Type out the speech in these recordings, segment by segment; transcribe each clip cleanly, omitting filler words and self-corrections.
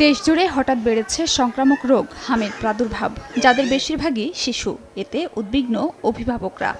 দেশজুড়ে হঠাৎ বেড়েছে সংক্রামক রোগ হামের প্রাদুর্ভাব, যাদের বেশিরভাগই শিশু। এতে উদ্বিগ্ন অভিভাবকরা।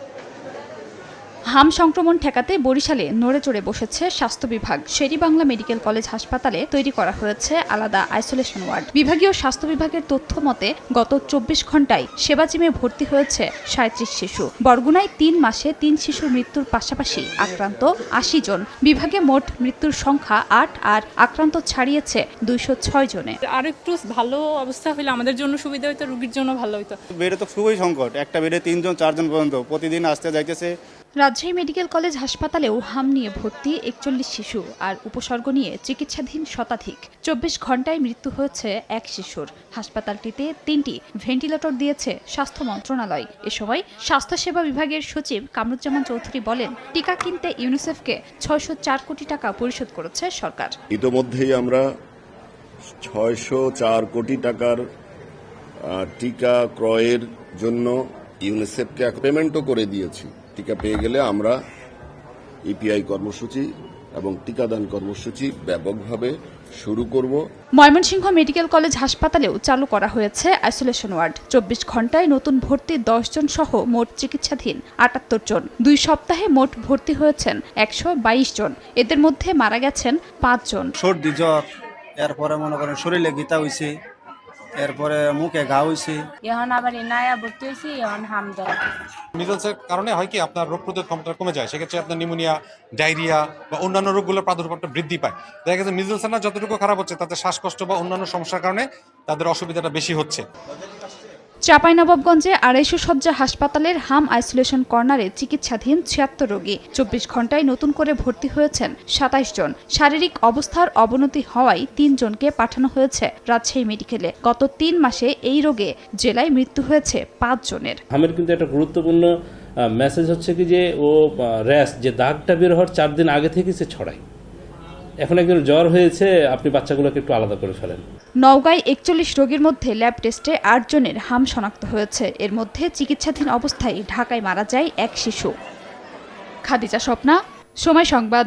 হাম সংক্রমণ ঠেকাতে বরিশালে নড়েচড়ে বসেছে স্বাস্থ্য বিভাগ। শের-ই-বাংলা মেডিকেল কলেজ হাসপাতালে তৈরি করা হয়েছে আলাদা আইসোলেশন ওয়ার্ড। বিভাগীয় স্বাস্থ্য বিভাগের তথ্য মতে গত ২৪ ঘণ্টায় সেবা জিমে ভর্তি হয়েছে ৩৭ শিশু। বরগুনায় ৩ মাসে ৩ শিশুর মৃত্যুর পাশাপাশি আক্রান্ত ৮০ জন। বিভাগে মোট মৃত্যুর সংখ্যা ৮ আর আক্রান্ত ছাড়িয়েছে ২০৬ জনে। আর একটু ভালো অবস্থা হলে আমাদের জন্য সুবিধা হইতো, রোগীর জন্য ভালো হইতো। বেডে তো খুবই সংকট, একটা বেডে ৩ জন ৪ জন পর্যন্ত প্রতিদিন আসতে যাইতেছে। রাজশাহী মেডিকেল কলেজ হাসপাতালেও হাম নিয়ে ভর্তি ৪১ শিশু আর উপসর্গ নিয়ে চিকিৎসাধীন শতাধিক। ২৪ ঘণ্টায় মৃত্যু হয়েছে এক শিশুর। হাসপাতালটিতে ৩টি ভেন্টিলেটর দিয়েছে স্বাস্থ্য মন্ত্রণালয়। এ সময় স্বাস্থ্যসেবা বিভাগের সচিব কামরুজ্জামান চৌধুরী বলেন, টিকা কিনতে ইউনিসেফকে ৬০৪ কোটি টাকা পরিশোধ করেছে সরকার। ইতোমধ্যেই আমরা ৬০৪ কোটি টাকার টিকা ক্রয়ের জন্য ইউনিসেফকে পেমেন্টও করে দিয়েছি। টিকা পেয়ে গেলে আমরা ইপিআই কর্মসূচি এবং টিকাদান কর্মসূচি ব্যাপকভাবে শুরু করব। ময়মনসিংহ মেডিকেল কলেজ হাসপাতালেও চালু করা হয়েছে আইসোলেশন ওয়ার্ড। ২৪ ঘণ্টায় নতুন ভর্তি ১০ জন সহ মোট চিকিৎসাধীন ৭৮ জন। ২ সপ্তাহে মোট ভর্তি হয়েছেন ১২২ জন। এদের মধ্যে মারা গেছেন ৫ জন। সর্দি জ্বর, এরপরে মনে করেন শরীরে গীতা হয়েছে, এরপরে মুখে ঘা হয়েছে। এখন আবার এনায়া ভর্তি হয়েছি, এখন হাম জ্বর। মিজলসের কারণে হয় কি আপনার রোগ প্রতিরোধ ক্ষমতা কমে যায়, সেক্ষেত্রে আপনার নিউমোনিয়া, ডায়রিয়া বা অন্যান্য রোগগুলোর প্রাদুর্ভাবটা বৃদ্ধি পায়। দেখা গেছে মিজলসের না যতটুকু খারাপ হচ্ছে তাতে শ্বাসকষ্ট বা অন্যান্য সমস্যার কারণে তাদের অসুবিধাটা বেশি হচ্ছে। চাঁপাইনবাবগঞ্জে ২৫০ শয্যা হাসপাতালের হাম আইসোলেশন কর্নারে চিকিৎসাধীন ৭৬ রোগী। ২৪ ঘণ্টায় নতুন করে ভর্তি হয়েছেন ২৭ জন। শারীরিক অবস্থার অবনতি হওয়ায় ৩ জনকে পাঠানো হয়েছে রাজশাহী মেডিকেলে। গত ৩ মাসে এই রোগে জেলায় মৃত্যু হয়েছে ৫ জনের। হামের কিন্তু একটা গুরুত্বপূর্ণ মেসেজ হচ্ছে কি যে ও র্যাশ যে দাগটা বের হওয়ার ৪ দিন আগে থেকে সে ছড়ায়। এখন একজন জ্বর হয়েছে, আপনি বাচ্চাগুলোকে একটু আলাদা করে ফেলেন। নওগাঁয় ৪১ রোগীর মধ্যে ল্যাব টেস্টে ৮ জনের হাম শনাক্ত হয়েছে। এর মধ্যে চিকিৎসাধীন অবস্থায় ঢাকায় মারা যায় এক শিশু। খাদিজা স্বপ্না, সময় সংবাদ।